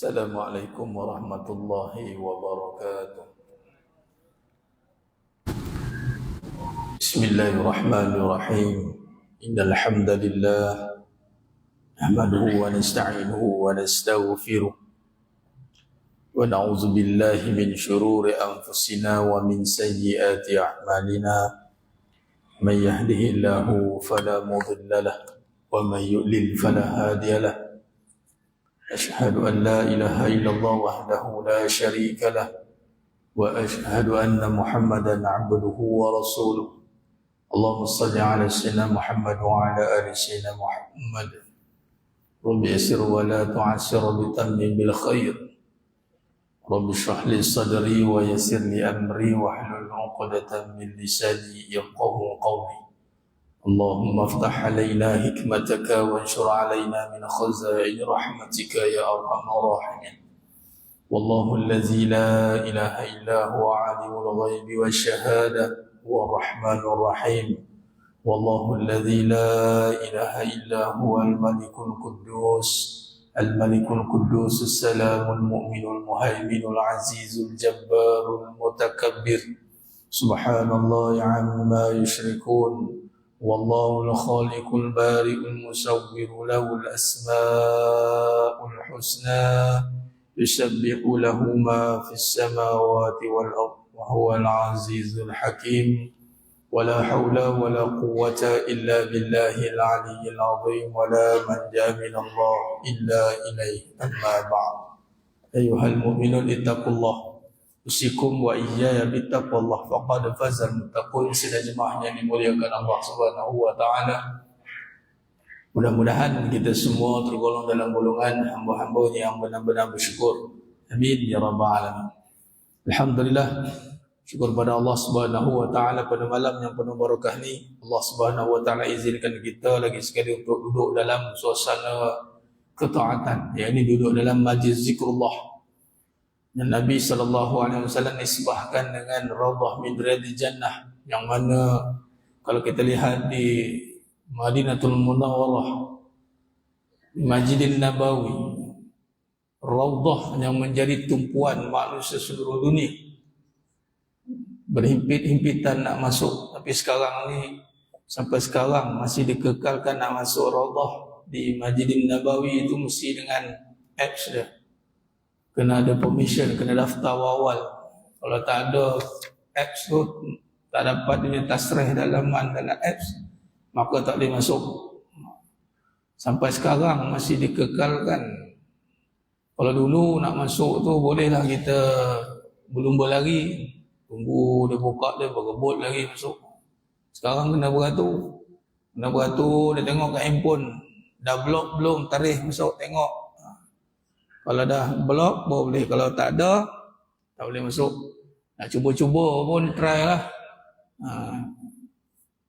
Assalamualaikum warahmatullahi wabarakatuh. Bismillahirrahmanirrahim. Innal hamdalillah nahmaduhu wa nasta'inuhu wa nastaghfiruh wa na'udzu billahi min shururi anfusina wa min sayyiati a'malina. Man yahdihillahu fala mudilla lahu wa man yudlil fala hadiya lahu. أشهد أن لا إله إلا الله وحده لا شريك له وأشهد أن محمدا عبده ورسوله. اللهم صل على سيدنا محمد وعلى آل سيدنا محمد. رب يسر ولا تعسر بتمم بالخير. رب اشرح لي صدري ويسر لي أمري واحلل عقدة من لساني يفقهوا قولي. اللهم افتح علينا حكمتك وانشر علينا من خزائن رحمتك يا أرحم الراحمين. والله الذي لا إله إلا هو عالم الغيب والشهادة هو الرحمن الرحيم. والله الذي لا إله إلا هو الملك القدوس السلام المؤمن المهيمن العزيز الجبار المتكبر. سبحان الله عما يشركون. والله الخالق البارئ المصور له الأسماء الحسنى يسبح له ما في السماوات والأرض وهو العزيز الحكيم. ولا حول ولا قوة إلا بالله العلي العظيم. ولا منجا من الله إلا إليه. أما بعد أيها المؤمنون اتقوا الله usikum wa iyaya bittaqwallah faqad fazal muttaqun. Sidang jemaah yang dimuliakan Allah Subhanahu wa taala, mudah-mudahan kita semua tergolong dalam golongan hamba-hambanya yang benar-benar bersyukur. Amin ya rabbal alamin. Alhamdulillah, syukur pada Allah Subhanahu wa taala pada malam yang penuh barakah ni. Allah Subhanahu wa taala izinkan kita lagi sekali untuk duduk dalam suasana ketaatan, yakni duduk dalam majlis zikrullah. Dan Nabi SAW nisbahkan dengan Raudhah min Riyadhil Jannah, yang mana kalau kita lihat di Madinatul Munawwarah, Masjidin Nabawi, Raudhah yang menjadi tumpuan manusia seluruh dunia, berhimpit-himpitan nak masuk. Tapi sekarang ni, sampai sekarang masih dikekalkan nak masuk Raudhah di Masjidin Nabawi itu mesti dengan apps dia. Kena ada permission, kena daftar awal. Kalau tak ada apps tu, tak dapat dia tasrih dalaman dalam apps, maka tak boleh masuk. Sampai sekarang masih dikekalkan. Kalau dulu nak masuk tu bolehlah kita berlumba lari, tunggu dia buka, dia berebut lagi masuk. Sekarang kena beratur. Dia tengok kat handphone, dah block belum, tarikh masuk, tengok. Kalau dah blok baru boleh, kalau tak ada tak boleh masuk. Nak cuba-cuba pun try lah.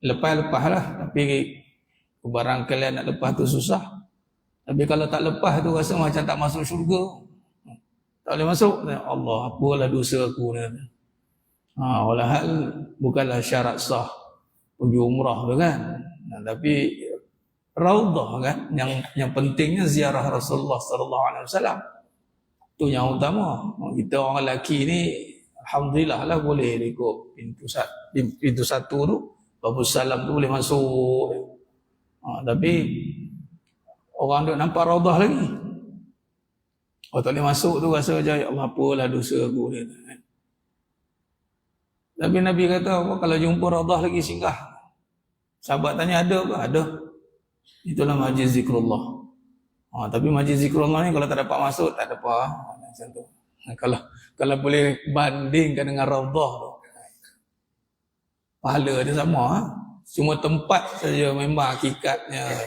Lepas lah, tapi barang kalian nak lepas tu susah. Tapi kalau tak lepas tu rasa macam tak masuk syurga. Tak boleh masuk. Allah, apalah dosa aku ni. Walahal bukanlah syarat sah pergi umrah tu kan. Tapi Raudhah kan, yang pentingnya ziarah Rasulullah sallallahu alaihi wasallam. Tu yang utama. Kita orang lelaki ni alhamdulillah lah boleh ikut pintu satu tu, babu salam tu boleh masuk. Tapi orang duk nampak Raudhah lagi. Tak boleh masuk tu rasa macam ya Allah, apalah dosa aku ni. Tapi Nabi kata kalau jumpa Raudhah lagi singgah. Sahabat tanya ada ke? Ada. Itulah majlis zikrullah. Tapi majlis zikrullah ni kalau tak dapat masuk, tak ada apa. Macam tu. Kalau boleh bandingkan dengan Raudhah tu, pahala dia sama. Cuma tempat saja memang hakikatnya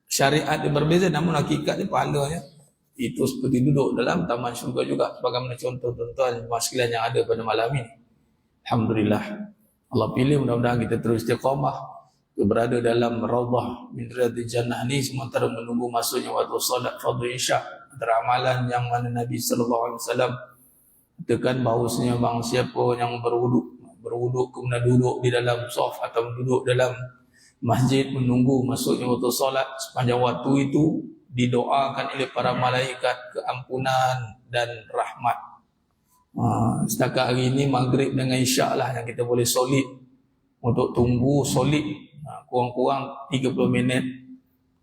syariat dia berbeza, namun hakikatnya pahalanya itu seperti duduk dalam taman syurga juga. Bagaimana contoh tuan-tuan sekalian yang ada pada malam ini. Alhamdulillah. Allah pilih, mudah-mudahan kita terus istiqamah berada dalam Raudhah min Riyadhil Jannah ni sementara menunggu masuknya waktu solat fardhu isya. Antara amalan yang mana Nabi SAW katakan bahawasanya bang siapa yang berwuduk kemudian duduk di dalam saf atau duduk dalam masjid menunggu masuknya waktu solat, sepanjang waktu itu didoakan oleh para malaikat keampunan dan rahmat. Setakat hari ini maghrib dengan isyak lah yang kita boleh solid untuk tunggu solid, kurang-kurang 30 minit.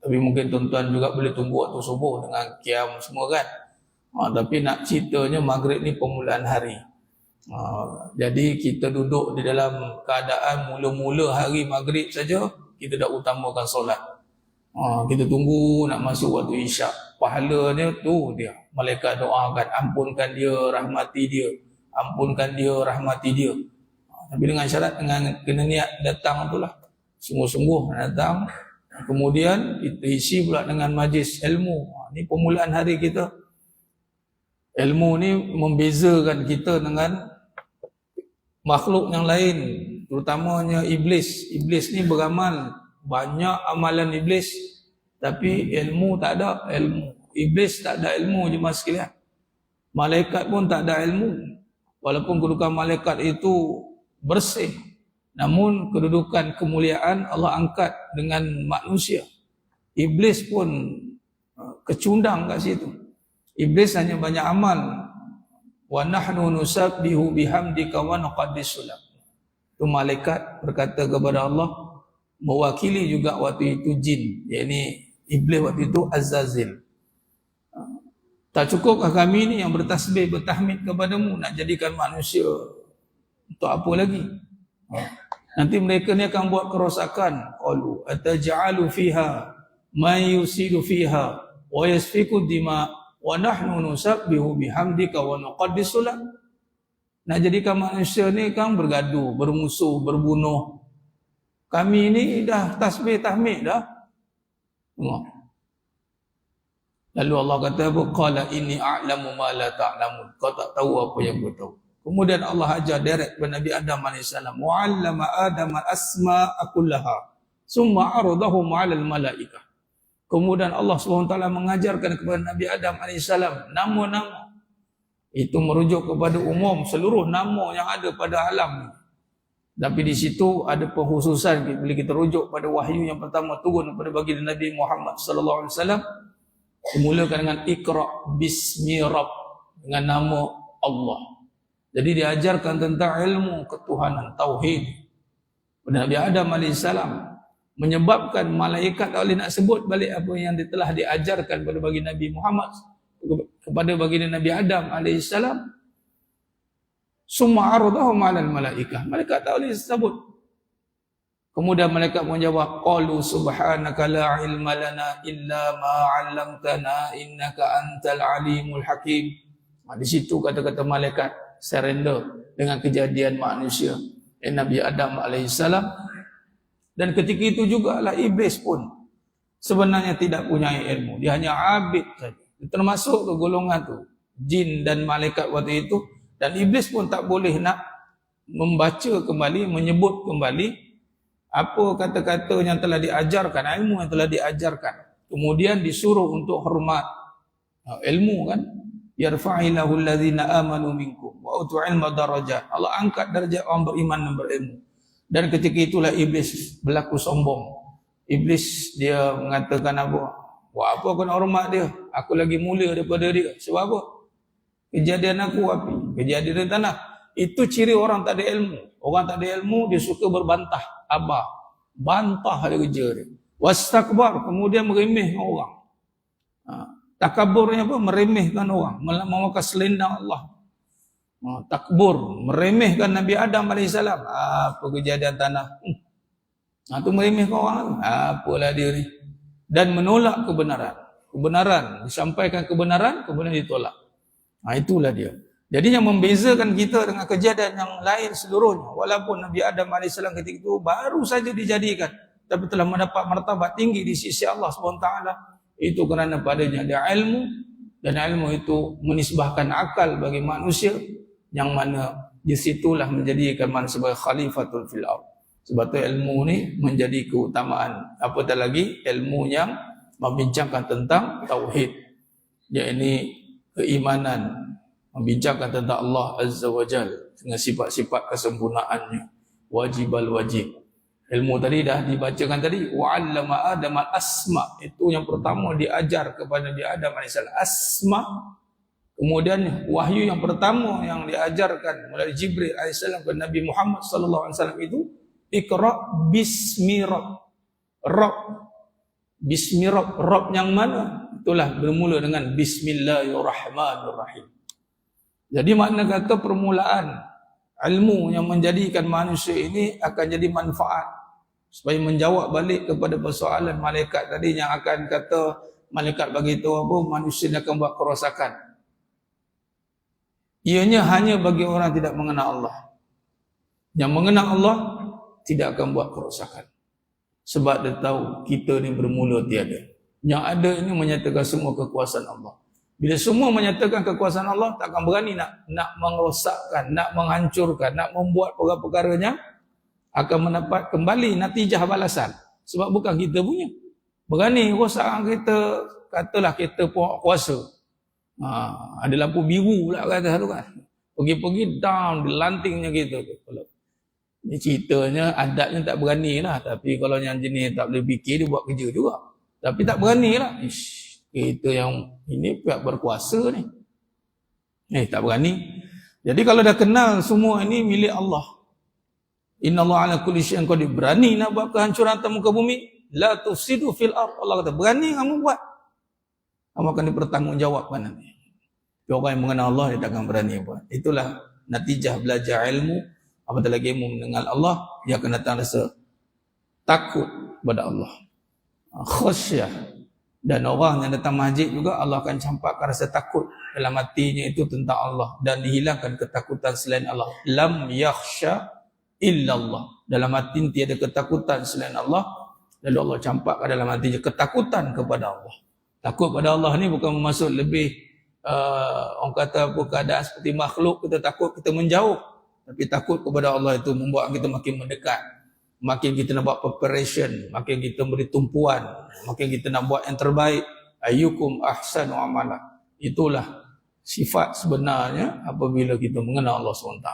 Tapi mungkin tuan-tuan juga boleh tunggu waktu subuh dengan qiyam semua kan. Tapi nak ceritanya maghrib ni permulaan hari. Jadi kita duduk di dalam keadaan mula-mula hari maghrib saja kita dah utamakan solat. Kita tunggu nak masuk waktu isyak. Pahalanya tu dia. Malaikat doakan, ampunkan dia, rahmati dia. Ampunkan dia, rahmati dia. Tapi dengan syarat, dengan kena niat datang tu lah. Sungguh-sungguh datang. Kemudian kita isi pula dengan majlis ilmu. Ni permulaan hari kita. Ilmu ni membezakan kita dengan makhluk yang lain. Terutamanya iblis. Iblis ni beramal. Banyak amalan iblis. Tapi ilmu tak ada. Iblis tak ada ilmu jemaah sekalian. Malaikat pun tak ada ilmu. Walaupun kedudukan malaikat itu bersih. Namun kedudukan kemuliaan Allah angkat dengan manusia. Iblis pun kecundang kat situ. Iblis hanya banyak amal. Wa nahnu nusabbihu bihamdika wa nuqaddisu lak. Itu malaikat berkata kepada Allah, mewakili juga waktu itu jin, yakni iblis waktu itu Azazil. Tak cukupkah kami ni yang bertasbih, bertahmid kepadamu, nak jadikan manusia untuk apa lagi? Nanti mereka ni akan buat kerosakan. Qalu ataj'alu fiha man yusidu fiha wa yasfiku dima wa nahnu nusabbihu bihamdika wa nuqaddisu lak. Nak jadikan manusia ni kan bergaduh, bermusuh, berbunuh. Kami ni dah tasbih tahmid dah. Tengok. Lalu Allah kata, qala inni a'lamu ma la ta'lamun. Kau tak tahu apa yang kau tahu. Kemudian Allah ajar direct kepada Nabi Adam AS. Wa'allama Adam al-asma'a kullaha. Summa aradahum 'alal malaikah. Kemudian Allah SWT mengajarkan kepada Nabi Adam AS nama-nama. Itu merujuk kepada umum seluruh nama yang ada pada alam. Tapi di situ ada pengkhususan bila kita rujuk pada wahyu yang pertama turun kepada baginda Nabi Muhammad sallallahu alaihi wasallam, dimulakan dengan Iqra bismi Rabb, dengan nama Allah. Jadi diajarkan tentang ilmu ketuhanan, tauhid. Nabi Adam AS menyebabkan malaikat tak boleh nak sebut balik apa yang telah diajarkan kepada baginda Nabi Muhammad kepada baginda Nabi Adam AS. Summa aradahum 'alal malaikah. Malaikat tak boleh sebut. Kemudian malaikat menjawab, qalu subhanaka la ilma lana illa ma 'allamtana innaka antal alimul hakim. Di situ kata-kata malaikat surrender dengan kejadian manusia Nabi Adam alaihissalam. Dan ketika itu jugalah iblis pun sebenarnya tidak punya ilmu. Dia hanya abid saja. Termasuk ke golongan tu jin dan malaikat waktu itu. Dan iblis pun tak boleh nak membaca kembali, menyebut kembali apa kata-kata yang telah diajarkan, ilmu yang telah diajarkan. Kemudian disuruh untuk hormat ilmu kan. Yarfa'illahu alladhina amanu minkum wa utu ilma darajat. Allah angkat darjat orang beriman dan berilmu. Dan ketika itulah iblis berlaku sombong. Iblis dia mengatakan apa? Wah, apa aku nak hormat dia? Aku lagi mulia daripada dia. Sebab apa? Kejadian aku api, kejadian di tanah. Itu ciri orang tak ada ilmu. Orang tak ada ilmu, dia suka berbantah. Abah. Bantah dia kerja dia. Wastakbar, kemudian meremehkan orang. Takaburnya apa? Meremehkan orang. Memakai selendang Allah. Takbur, meremehkan Nabi Adam AS. Apa kejadian tanah? Itu meremehkan orang. Apalah dia ni. Dan menolak kebenaran. Kebenaran, disampaikan kebenaran, kemudian ditolak. Itulah dia. Jadi yang membezakan kita dengan kejadian yang lain seluruhnya, walaupun Nabi Adam AS ketika itu baru saja dijadikan, tapi telah mendapat martabat tinggi di sisi Allah SWT, itu kerana padanya ada ilmu, dan ilmu itu menisbahkan akal bagi manusia, yang mana disitulah menjadikan manusia sebagai khalifatul fil ardh. Sebab itu ilmu ni menjadi keutamaan. Apatah lagi ilmu yang membincangkan tentang tauhid, yakni keimanan, membincangkan tentang Allah Azza wa Jal dengan sifat-sifat kesempurnaannya, wajib al-wajib, Ilmu tadi dah dibacakan tadi, wa 'allama Adam al-asma. Itu yang pertama diajar kepada Nabi Adam alaihissalam. Asma. Kemudian wahyu yang pertama yang diajarkan oleh Jibril alaihissalam kepada Nabi Muhammad sallallahu alaihi wasallam itu Iqra bismi Rabb. Bismi Rabb yang mana? Itulah bermula dengan Bismillahirrahmanirrahim. Jadi makna kata permulaan ilmu yang menjadikan manusia ini akan jadi manfaat. Supaya menjawab balik kepada persoalan malaikat tadi yang akan kata malaikat bagi tahu apa, manusia akan buat kerosakan. Ianya hanya bagi orang tidak mengenal Allah. Yang mengenal Allah tidak akan buat kerosakan. Sebab dia tahu kita ni bermula tiada. Yang ada ini menyatakan semua kekuasaan Allah. Bila semua menyatakan kekuasaan Allah, tak akan berani nak merosakkan, nak menghancurkan, nak membuat perkara-perkaranya, akan mendapat kembali natijah balasan. Sebab bukan kita punya. Berani rosak kita, katalah kita kuasa. Ada lampu biru pula kata tu kan. Pergi-pergi down, dilantingnya kita. Ini ceritanya, adatnya tak berani lah. Tapi kalau yang jenis tak boleh fikir, dia buat kerja juga. Tapi tak berani lah. Kita yang ini pihak berkuasa ni. Tak berani. Jadi kalau dah kenal semua ini milik Allah. Inna Allah ala kulli syai'in qadir. Berani nak buat kehancuran atas muka bumi, la tufsidu fil ardh. Allah kata, berani kamu buat. Kamu akan dipertanggungjawabkan nanti. Orang yang mengenal Allah, dia takkan berani buat. Itulah natijah belajar ilmu. Apatah lagi ilmu mengenal Allah, dia akan datang rasa takut kepada Allah. Khasyah. Dan orang yang datang masjid juga, Allah akan campakkan rasa takut dalam hatinya itu tentang Allah. Dan dihilangkan ketakutan selain Allah. Lam yakhsha illallah. Dalam hati tiada ketakutan selain Allah. Lalu Allah campakkan dalam hatinya ketakutan kepada Allah. Takut pada Allah ni bukan bermaksud lebih orang kata apa, keadaan seperti makhluk kita takut, kita menjauh. Tapi takut kepada Allah itu membuat kita makin mendekat. Makin kita nak buat preparation, makin kita beri tumpuan, makin kita nak buat yang terbaik. Ayyukum ahsanu amala. Itulah sifat sebenarnya apabila kita mengenal Allah SWT.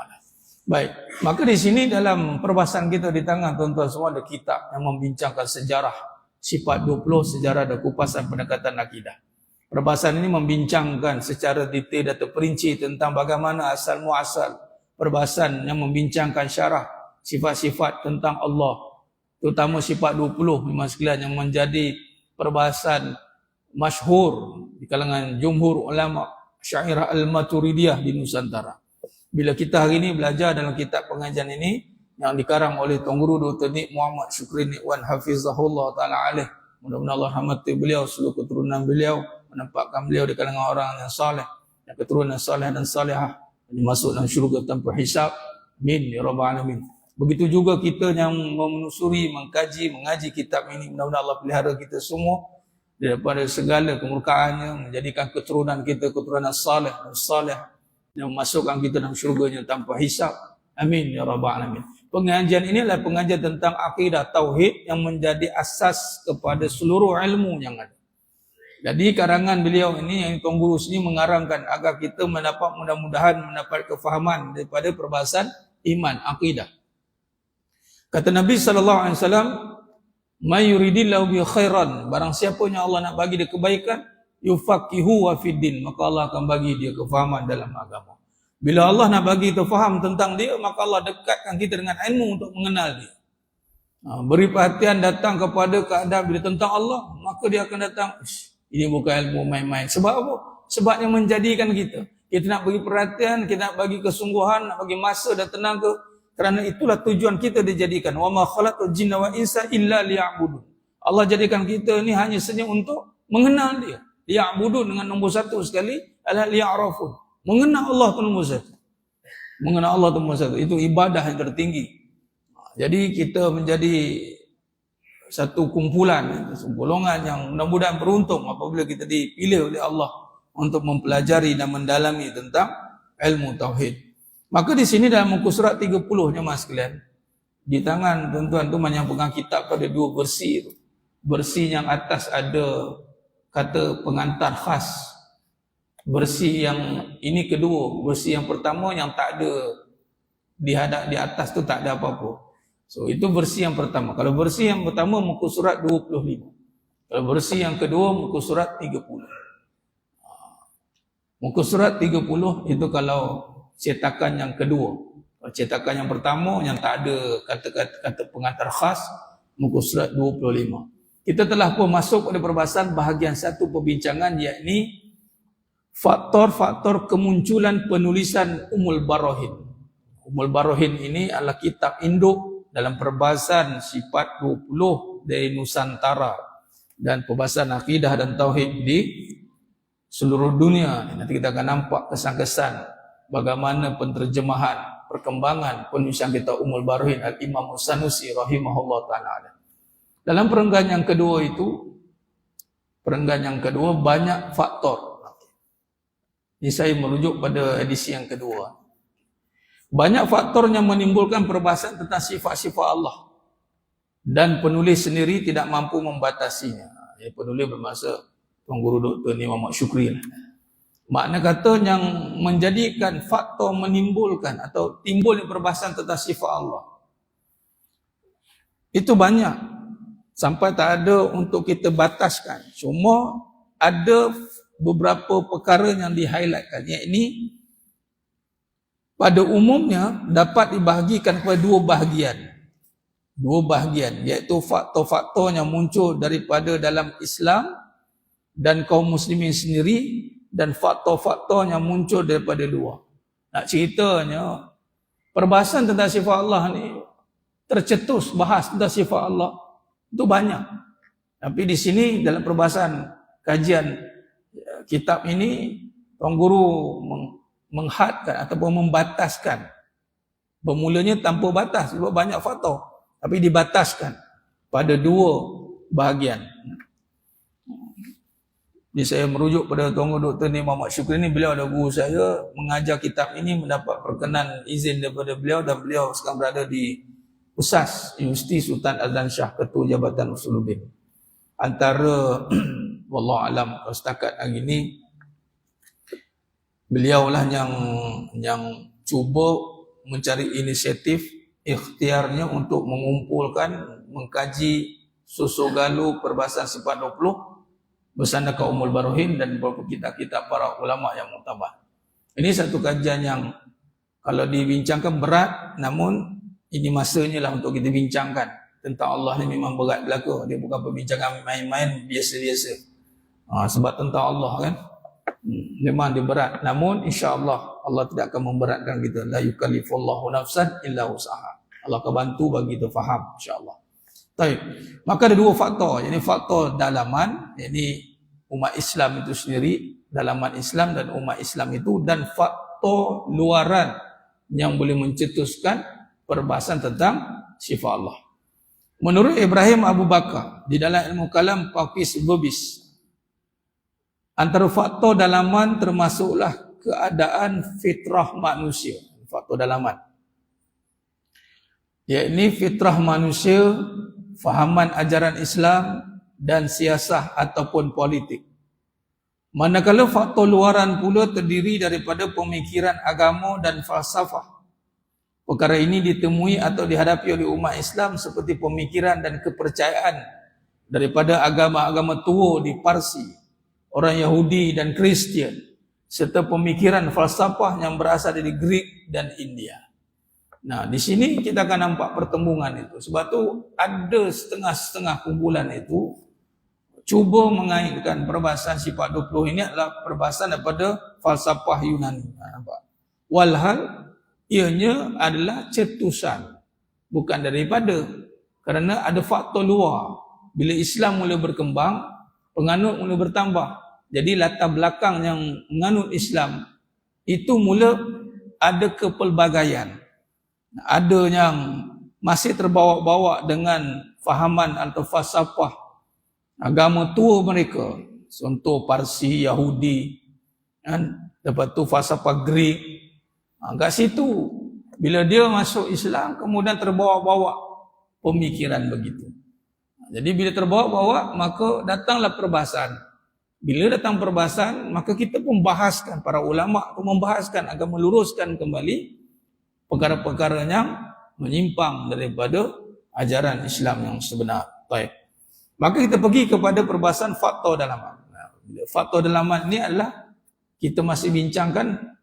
Baik, maka di sini dalam perbahasan kita di tangan tuan-tuan semua ada kitab yang membincangkan sejarah sifat 20, sejarah dan kupasan pendekatan akidah. Perbahasan ini membincangkan secara detail dan terperinci tentang bagaimana asal muasal. Perbahasan yang membincangkan syarah sifat-sifat tentang Allah, terutama sifat 20 memang sekalian yang menjadi perbahasan masyhur di kalangan jumhur ulama Syairah Al-Maturidiyah di Nusantara. Bila kita hari ini belajar dalam kitab pengajian ini yang dikarang oleh Tuan Guru Dr. Nik Muhammad Syukri Nikwan Hafizahullah Ta'ala alaih, mudah-mudahan Allah rahmati beliau, seluruh keturunan beliau, menempatkan beliau di kalangan orang yang saleh, yang keturunan saleh dan salihah, dimasuk dalam syurga tanpa hisab. Amin ya rabbal alamin. Begitu juga kita yang menelusuri, mengkaji, mengaji kitab ini, mudah-mudahan Allah pelihara kita semua daripada segala kemurkaannya, menjadikan keturunan kita keturunan saleh dan salih, yang memasukkan kita dalam syurganya tanpa hisab. Amin ya rabbal alamin. Pengajian ini adalah pengajian tentang akidah tauhid yang menjadi asas kepada seluruh ilmu yang ada. Jadi karangan beliau ini yang Tuan Guru sini mengarangkan agar kita mendapat, mudah-mudahan mendapat kefahaman daripada perbahasan iman, akidah. Kata Nabi SAW, "May yuridillahu bi khairan", barang siapa yang Allah nak bagi dia kebaikan, yufaqihu wa fiddin, maka Allah akan bagi dia kefahaman dalam agama. Bila Allah nak bagi kita faham tentang dia, maka Allah dekatkan kita dengan ilmu untuk mengenal dia. Beri perhatian datang kepada keadaan bila tentang Allah, maka dia akan datang, ini bukan ilmu main-main. Sebab apa? Sebab yang menjadikan kita nak bagi perhatian, kita nak bagi kesungguhan, nak bagi masa dan tenaga. Kerana itulah tujuan kita dijadikan. Wa ma khalaqtul jinna wa insa illa liya'budun. Allah jadikan kita ni hanya saja untuk mengenal dia. Liya'budun dengan nombor satu sekali adalah liya'rafun. Mengenal Allah itu nombor satu. Mengenal Allah itu nombor satu. Itu ibadah yang tertinggi. Jadi kita menjadi satu kumpulan, golongan yang mudah-mudahan beruntung apabila kita dipilih oleh Allah untuk mempelajari dan mendalami tentang ilmu tauhid. Maka di sini dalam muka surat 30 jemaah sekalian, di tangan tuan-tuan tu yang pegang kitab pada dua versi itu. Versi yang atas ada kata pengantar khas. Versi yang ini kedua, versi yang pertama yang tak ada di atas tu tak ada apa-apa. So itu versi yang pertama. Kalau versi yang pertama muka surat 25. Kalau versi yang kedua muka surat 30. Muka surat 30 itu kalau cetakan yang kedua. Kalau cetakan yang pertama yang tak ada kata-kata pengantar khas, muka surat 25. Kita telah pun masuk pada perbahasan bahagian satu perbincangan, yakni faktor-faktor kemunculan penulisan Ummul Barahin. Ummul Barahin ini adalah kitab induk dalam perbahasan sifat 20 dari Nusantara dan perbahasan akidah dan tauhid di seluruh dunia. Nanti kita akan nampak kesan-kesan bagaimana penterjemahan, perkembangan penulisan kitab Ummul Barahin Al-Imam As-Sanusi rahimahullah ta'ala. Dalam perenggan yang kedua itu, banyak faktor. Ini saya merujuk pada edisi yang kedua. Banyak faktor yang menimbulkan perbahasan tentang sifat-sifat Allah. Dan penulis sendiri tidak mampu membatasinya. Penulis bermaksud Tuan Guru Dr. Ni Muhammad Syukri. Makna kata yang menjadikan faktor menimbulkan atau timbulnya perbahasan tentang sifat Allah. Itu banyak. Sampai tak ada untuk kita bataskan. Cuma ada beberapa perkara yang di-highlightkan. Yakni pada umumnya dapat dibahagikan kepada dua bahagian, iaitu faktor-faktor yang muncul daripada dalam Islam dan kaum muslimin sendiri, dan faktor-faktor yang muncul daripada luar. Nak ceritanya, perbahasan tentang sifat Allah ni tercetus bahas tentang sifat Allah itu banyak. Tapi di sini dalam perbahasan kajian kitab ini, Tuan Guru menghadkan ataupun membataskan. Bermulanya tanpa batas sebab banyak faktor, tapi dibataskan pada dua bahagian. Jadi saya merujuk pada Tuan Guru Dr. Ni Muhammad Syukri ni, beliau adalah guru saya, mengajar kitab ini mendapat perkenan izin daripada beliau, dan beliau sekarang berada di USAS, Universiti Sultan Azlan Shah, Ketua Jabatan Usuluddin. Antara wallahualam setakat hari ini beliaulah yang cuba mencari inisiatif ikhtiarnya untuk mengumpulkan, mengkaji susugalu perbahasan sifat 20 bersama kaum Ummul Barahin dan beberapa kitab-kitab para ulama yang muktabar. Ini satu kajian yang kalau dibincangkan berat, namun ini masanya lah untuk kita bincangkan. Tentang Allah ni memang berat belaka. Dia bukan perbincangan main-main biasa-biasa. Sebab tentang Allah kan, memang dia berat. Namun insya-Allah Allah tidak akan memberatkan kita. La yukallifullahu nafsan illa wus'aha. Allah akan bantu bagi kita faham insya-Allah. Baik. Maka ada dua faktor. Ini faktor dalaman, ini umat Islam itu sendiri, dalaman Islam dan umat Islam itu, dan faktor luaran yang boleh mencetuskan perbahasan tentang sifat Allah. Menurut Ibrahim Abu Bakar di dalam ilmu kalam Faqis Bubis, antara faktor dalaman termasuklah keadaan fitrah manusia. Faktor dalaman, yakni fitrah manusia, fahaman ajaran Islam dan siasah ataupun politik. Manakala faktor luaran pula terdiri daripada pemikiran agama dan falsafah. Perkara ini ditemui atau dihadapi oleh umat Islam seperti pemikiran dan kepercayaan daripada agama-agama tua di Parsi, orang Yahudi dan Kristian, serta pemikiran falsafah yang berasal dari Greek dan India. Nah, di sini kita akan nampak pertembungan itu. Sebab tu ada setengah-setengah kumpulan itu cuba mengaitkan perbahasan sifat 20 ini adalah perbahasan daripada falsafah Yunani. Nampak? Walhal ianya adalah cetusan, bukan daripada, kerana ada faktor luar. Bila Islam mula berkembang, penganut mula bertambah. Jadi latar belakang yang menganut Islam itu mula ada kepelbagaian. Ada yang masih terbawa-bawa dengan fahaman atau falsafah agama tua mereka. Contoh Parsi, Yahudi, kan? Lepas tu falsafah Greek. Kat situ, bila dia masuk Islam, kemudian terbawa-bawa pemikiran begitu. Jadi bila terbawa-bawa, maka datanglah perbahasan. Bila datang perbahasan, maka kita pun bahaskan, para ulama pun membahaskan agar meluruskan kembali perkara-perkara yang menyimpang daripada ajaran Islam yang sebenar. Baik. Maka kita pergi kepada perbahasan faktor dalaman. Faktor dalaman ini adalah kita masih bincangkan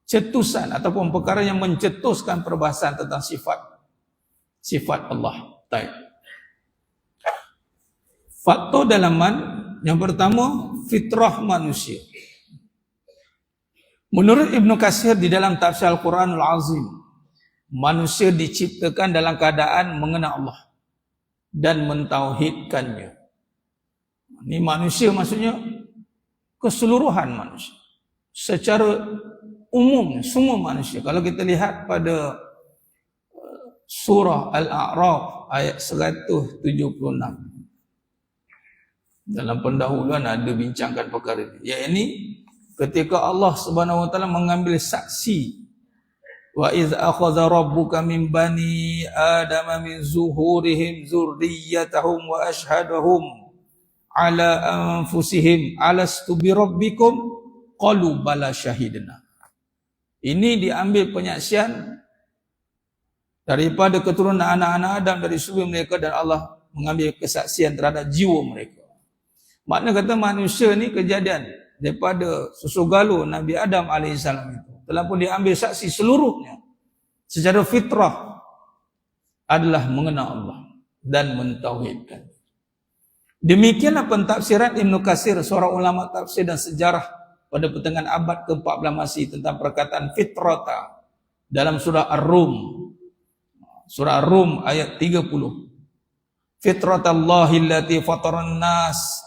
cetusan ataupun perkara yang mencetuskan perbahasan tentang sifat Allah. Baik. Faktor dalaman yang pertama, fitrah manusia. Menurut Ibnu Katsir di dalam tafsir Al-Quranul Azim, manusia diciptakan dalam keadaan mengenal Allah dan mentauhidkannya. Ini manusia maksudnya keseluruhan manusia. Secara umum semua manusia. Kalau kita lihat pada surah Al-A'raf ayat 176. Dalam pendahuluan ada bincangkan perkara ini. Iaitu ketika Allah Subhanahu wa taala mengambil saksi, wa iz akhadha rabbuka min bani adama min zuhurihim dzurriyyatahum wa ashhadahum ala anfusihim alastu bi rabbikum qalu bala syahidna. Ini diambil penyaksian daripada keturunan anak-anak Adam dari sebelum mereka, dan Allah mengambil kesaksian terhadap jiwa mereka. Maknanya kata manusia ni kejadian daripada susu galur Nabi Adam AS itu telah pun diambil saksi seluruhnya secara fitrah adalah mengenal Allah dan mentauhidkan. Demikianlah pentafsiran Ibnu Katsir, seorang ulama tafsir dan sejarah pada pertengahan abad ke-14 Masih tentang perkataan fitrata dalam surah Ar-Rum. Surah Ar-Rum ayat 30. Fitratallahi allati fataran nas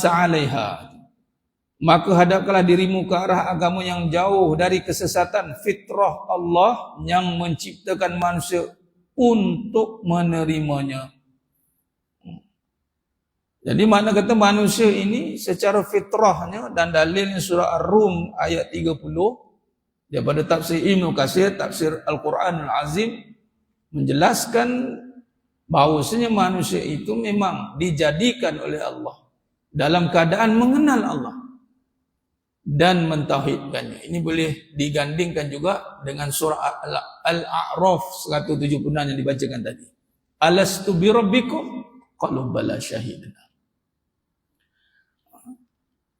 'alaiha. Maka hadapkanlah dirimu ke arah agama yang jauh dari kesesatan, fitrah Allah yang menciptakan manusia untuk menerimanya. Jadi makna kata manusia ini secara fitrahnya, dan dalilnya surah Ar-Rum ayat 30 daripada tafsir Ibnu Katsir, tafsir Al-Quranul Azim, menjelaskan bahawasanya manusia itu memang dijadikan oleh Allah dalam keadaan mengenal Allah dan mentauhidkannya. Ini boleh digandingkan juga dengan surah Al-A'raf 176 yang dibacakan tadi. Alastu bi rabbikum qalu bala syahidna.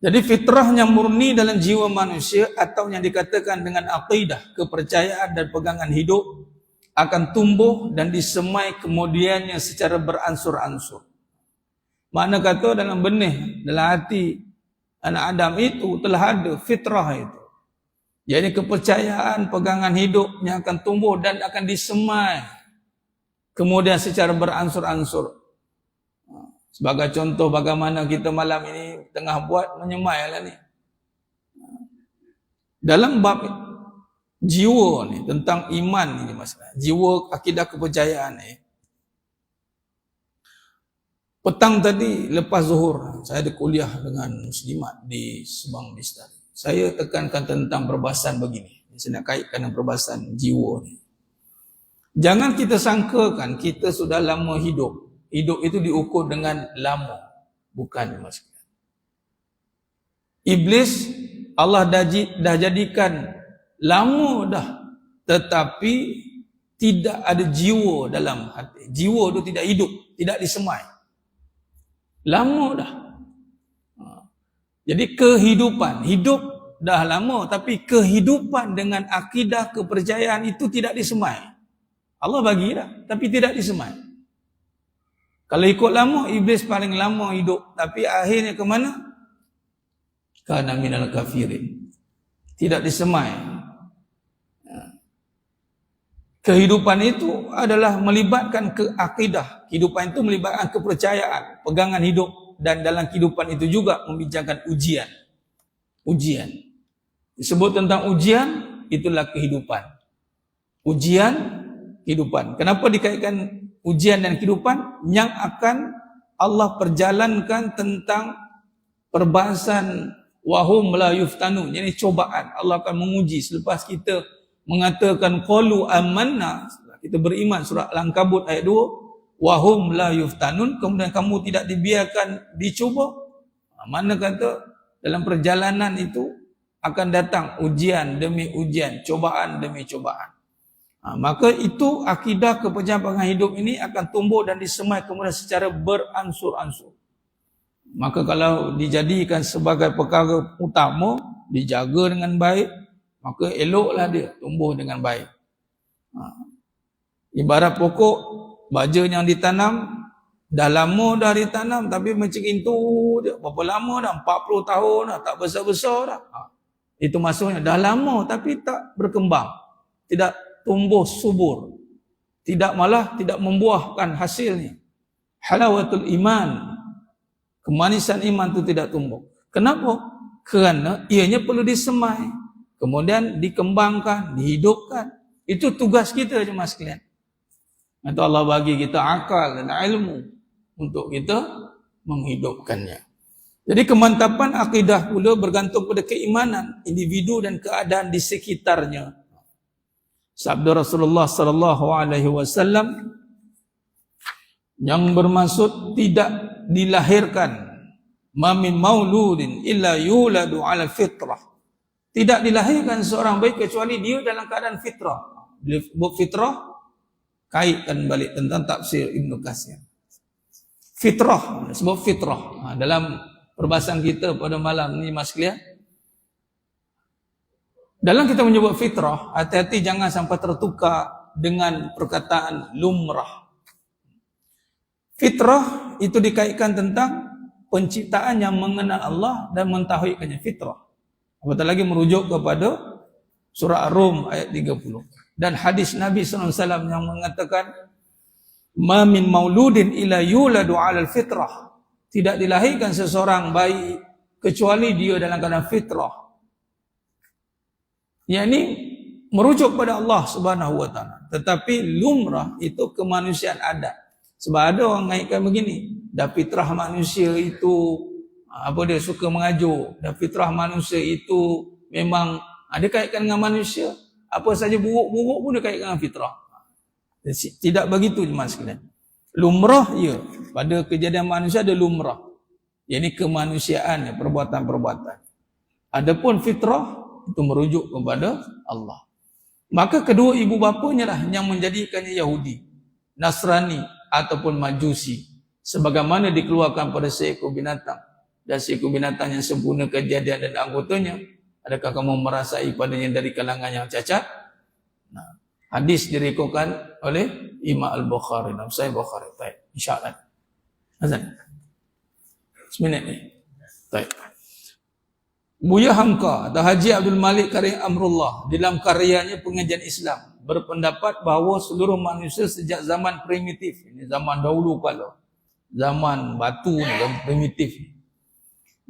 Jadi fitrah yang murni dalam jiwa manusia atau yang dikatakan dengan aqidah, kepercayaan dan pegangan hidup akan tumbuh dan disemai kemudiannya secara beransur-ansur. Makna kata dalam benih, dalam hati anak Adam itu telah ada fitrah itu. Jadi kepercayaan, pegangan hidup yang akan tumbuh dan akan disemai kemudian secara beransur-ansur. Sebagai contoh bagaimana kita malam ini tengah buat menyemai lah ni. Dalam bab jiwa ni, tentang iman ni masalah. Jiwa, akidah, kepercayaan ni. Petang tadi lepas zuhur, saya ada kuliah dengan muslimat di Subang Bistari. Saya tekankan tentang perbahasan begini. Saya nak kaitkan dengan perbahasan jiwa ni. Jangan kita sangkakan kita sudah lama hidup. Hidup itu diukur dengan lama. Bukan, mas. Iblis Allah dah jadikan lama dah, tetapi tidak ada jiwa dalam hati. Jiwa itu tidak hidup, tidak disemai. Lama dah. Jadi kehidupan, hidup dah lama, tapi kehidupan dengan akidah, kepercayaan itu tidak disemai. Allah bagi dah, tapi tidak disemai. Kalau ikut lama, iblis paling lama hidup, tapi akhirnya ke mana? Kana minal kafirin. Tidak disemai. Kehidupan itu adalah melibatkan akidah. Kehidupan itu melibatkan kepercayaan, pegangan hidup, dan dalam kehidupan itu juga membincangkan ujian. Ujian. Disebut tentang ujian, itulah kehidupan. Ujian, kehidupan. Kenapa dikaitkan ujian dan kehidupan? Yang akan Allah perjalankan tentang perbahasan wahum la yuftanu, yakni cobaan. Allah akan menguji selepas kita mengatakan qalu amanna, kita beriman, surah Al-Ankabut ayat 2, wahum la yuftanun, kemudian kamu tidak dibiarkan dicuba. Mana kata dalam perjalanan itu akan datang ujian demi ujian, cobaan demi cobaan. Maka itu akidah kepanjangan hidup ini akan tumbuh dan disemai kemudian secara beransur-ansur. Maka kalau dijadikan sebagai perkara utama, dijaga dengan baik, maka eloklah dia tumbuh dengan baik. Ibarat pokok baja yang ditanam, dah lama dah ditanam tapi macam itu dia. Berapa lama dah? 40 tahun dah, tak besar-besar dah. Itu maksudnya dah lama tapi tak berkembang, tidak tumbuh subur, malah tidak membuahkan hasilnya. Halawatul iman, kemanisan iman itu tidak tumbuh. Kenapa? Kerana ianya perlu disemai, kemudian dikembangkan, dihidupkan. Itu tugas kita jemaah sekalian. Atau Allah bagi kita akal dan ilmu untuk kita menghidupkannya. Jadi kemantapan akidah pula bergantung pada keimanan individu dan keadaan di sekitarnya. Sabda Rasulullah sallallahu alaihi wasallam yang bermaksud tidak dilahirkan min mauludin illa yuladu ala fitrah. Tidak dilahirkan seorang bayi kecuali dia dalam keadaan fitrah. Bila sebut fitrah, kaitkan balik tentang tafsir Ibn Katsir. Fitrah, sebut fitrah. Dalam perbahasan kita pada malam ni mas sekalian, dalam kita menyebut fitrah, hati-hati jangan sampai tertukar dengan perkataan lumrah. Fitrah itu dikaitkan tentang penciptaan yang mengenal Allah dan mentauhidkannya, fitrah. Apatah lagi merujuk kepada surah Ar-Rum ayat 30. Dan hadis Nabi SAW yang mengatakan, ma min mauludin ila yuladu alal fitrah. Tidak dilahirkan seseorang bayi kecuali dia dalam keadaan fitrah. Yang ini merujuk pada Allah Subhanahu wa taala. Tetapi lumrah itu kemanusiaan adat. Sebab ada orang ngaitkan begini, dah fitrah manusia itu dia suka mengajuk, dah fitrah manusia itu memang ada kaitkan dengan manusia. Apa saja buruk-buruk pun dia kaitkan dengan fitrah. Tidak begitu jemaah sekalian. Lumrah ya, pada kejadian manusia ada lumrah. Ini kemanusiaan, perbuatan-perbuatan. Adapun fitrah itu merujuk kepada Allah. Maka kedua ibu bapanya lah yang menjadikannya Yahudi, Nasrani ataupun Majusi, sebagaimana dikeluarkan pada seekor binatang. Dan seekor binatang yang sempurna kejadian dan anggotanya, adakah kamu merasai padanya dari kalangan yang cacat? Hadis direkodkan oleh Imam Al-Bukhari dalam Sahih Bukhari. Baik, insya-Allah. Azan. Seminit ni. Baik. Buya Hamka atau Haji Abdul Malik Karim Amrullah dalam karyanya Pengajian Islam berpendapat bahawa seluruh manusia sejak zaman primitif, ini zaman dahulu kala, zaman batu ni, zaman primitif,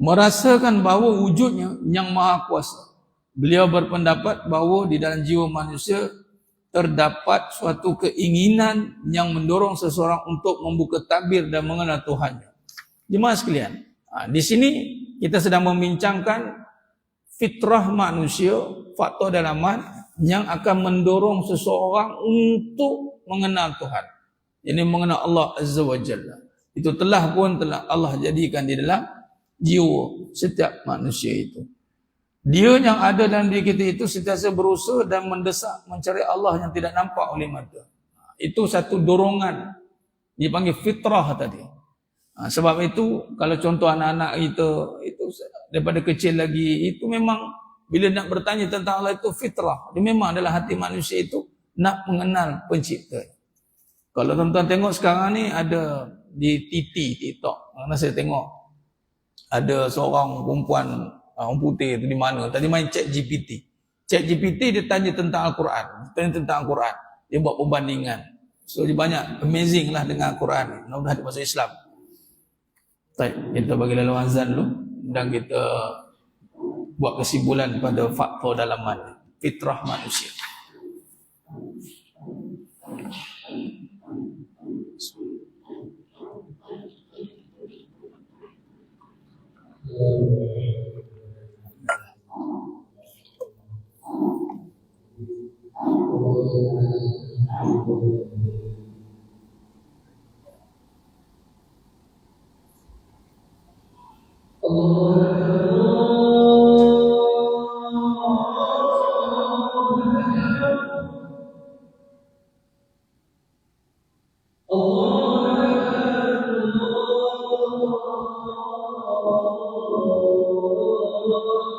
merasakan bahawa wujudnya yang maha kuasa. Beliau berpendapat bahawa di dalam jiwa manusia terdapat suatu keinginan yang mendorong seseorang untuk membuka tabir dan mengenal Tuhannya. Jemaah sekalian, di sini kita sedang membincangkan fitrah manusia, faktor dalaman yang akan mendorong seseorang untuk mengenal Tuhan. Ini mengenal Allah Azza wa Jalla. Itu telah Allah jadikan di dalam jiwa setiap manusia itu. Dia yang ada dalam diri kita itu sentiasa berusaha dan mendesak mencari Allah yang tidak nampak oleh mata. Itu satu dorongan, dipanggil fitrah tadi. Sebab itu kalau contoh anak-anak kita itu daripada kecil lagi, itu memang bila nak bertanya tentang Allah itu fitrah. Dia memang dalam hati manusia itu nak mengenal pencipta. Kalau tuan-tuan tengok sekarang ni ada di TikTok, mana saya tengok ada seorang perempuan orang putih tu di mana, tadi main ChatGPT. ChatGPT dia tanya tentang Al-Quran, dia buat perbandingan. So dia banyak amazing lah dengan Al-Quran. Mudah-mudahan dia masuk Islam. Baik, kita bagi lalu azan dulu dan kita buat kesimpulan pada faktor dalaman fitrah manusia. Allah.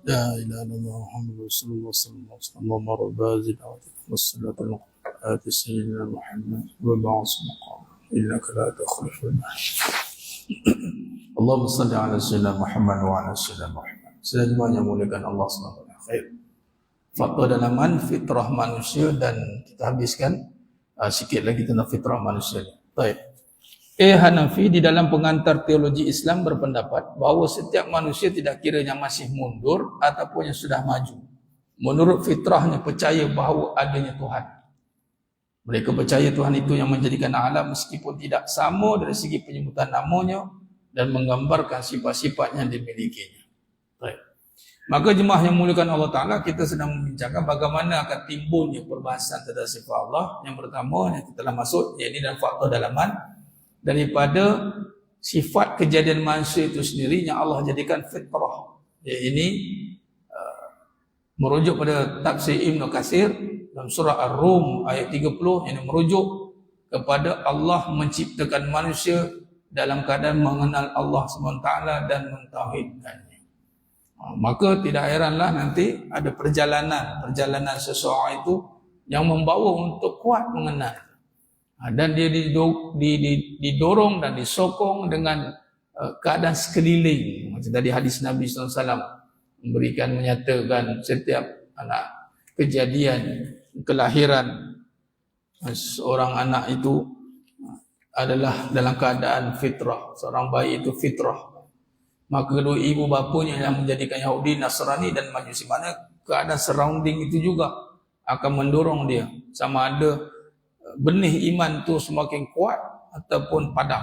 لا إله إلا الله محمد رسول الله صلى الله عليه وسلم اللهم رب هذه الدعوة والصلاة والسلام سيدنا محمد وبعث مقام إنك لا تخلف الميعاد اللهم صل على سيدنا محمد وعلى سيدنا محمد. Sedaya yang muliakan Allah SWT. Khair. Faktor dalaman fitrah manusia, dan kita habiskan sikit lagi tentang fitrah manusia. Baik. Hanafi di dalam pengantar teologi Islam berpendapat bahawa setiap manusia tidak kira yang masih mundur ataupun yang sudah maju. Menurut fitrahnya percaya bahawa adanya Tuhan. Mereka percaya Tuhan itu yang menjadikan alam meskipun tidak sama dari segi penyebutan namanya dan menggambarkan sifat-sifat yang dimilikinya. Baik. Maka jemaah yang muliakan Allah Ta'ala, kita sedang membincangkan bagaimana akan timbulnya perbahasan tentang sifat Allah. Yang pertama yang kita telah masuk, iaitu dalam faktor dalaman daripada sifat kejadian manusia itu sendiri yang Allah jadikan fitrah. Ini merujuk pada tafsir Ibn Katsir dalam surah Ar-Rum ayat 30 yang merujuk kepada Allah menciptakan manusia dalam keadaan mengenal Allah SWT dan mentauhidkannya. Maka tidak heranlah nanti ada perjalanan seseorang itu yang membawa untuk kuat mengenal. Dan dia didorong dan disokong dengan keadaan sekeliling. Macam tadi hadis Nabi SAW menyatakan setiap anak kejadian kelahiran seorang anak itu adalah dalam keadaan fitrah. Seorang bayi itu fitrah. Maka kedua ibu bapanya yang menjadikan Yahudi, Nasrani dan Majusi, mana keadaan surrounding itu juga akan mendorong dia. Sama ada benih iman tu semakin kuat ataupun padam.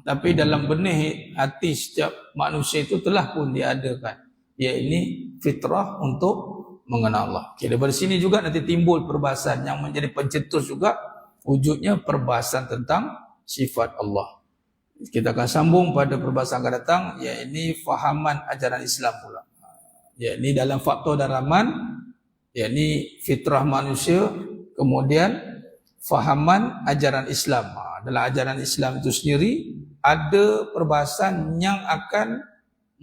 Tapi dalam benih hati setiap manusia itu telah pun diadakan, iaitu fitrah untuk mengenal Allah. Okay, dari sini juga nanti timbul perbahasan yang menjadi pencetus juga wujudnya perbahasan tentang sifat Allah. Kita akan sambung pada perbahasan akan datang, iaitu fahaman ajaran Islam pula. yakni dalam faktor dalaman, yakni fitrah manusia, kemudian fahaman ajaran Islam. Dalam ajaran Islam itu sendiri ada perbahasan yang akan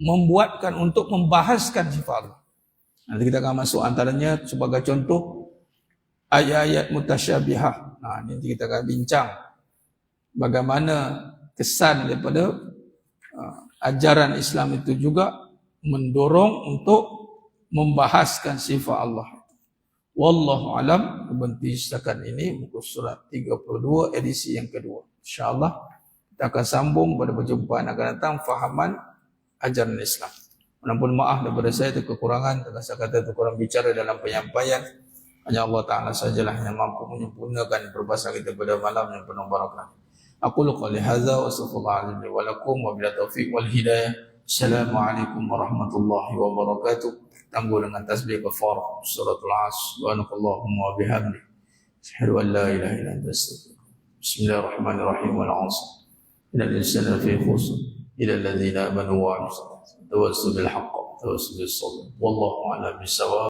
membuatkan untuk membahaskan sifat Allah. Nanti kita akan masuk antaranya sebagai contoh ayat-ayat mutasyabihah. Nanti kita akan bincang bagaimana kesan daripada ajaran Islam itu juga mendorong untuk membahaskan sifat Allah. Wallahu alam. Berhenti setakat ini muka surat 32 edisi yang kedua. InsyaAllah kita akan sambung pada perjumpaan akan datang fahaman ajaran Islam. Mohon maaf daripada saya itu kekurangan, terasa kata itu kurang bicara dalam penyampaian. Hanya Allah Ta'ala sajalah yang mampu menyempurnakan perbahasan kita pada malam yang penuh barakah. Aku qouli hadza wa sallallahu alaihi wa lakum wa bila taufiq wal hidayah. Assalamualaikum warahmatullahi wabarakatuh. Tangguh dengan tasbih kafarah suratul Asr. Subhanakallahumma wa bihamdik, asyhadu an la ilaha illa anta astaghfiruka. Bismillahirrahmanirrahim. Wal 'asr. Innal insana lafi khusr illa alladhina amanu wa 'amilus salihati. Tawassaw bil haqq wa tawassaw bis sabr. Wallahu a'lam bis-shawab.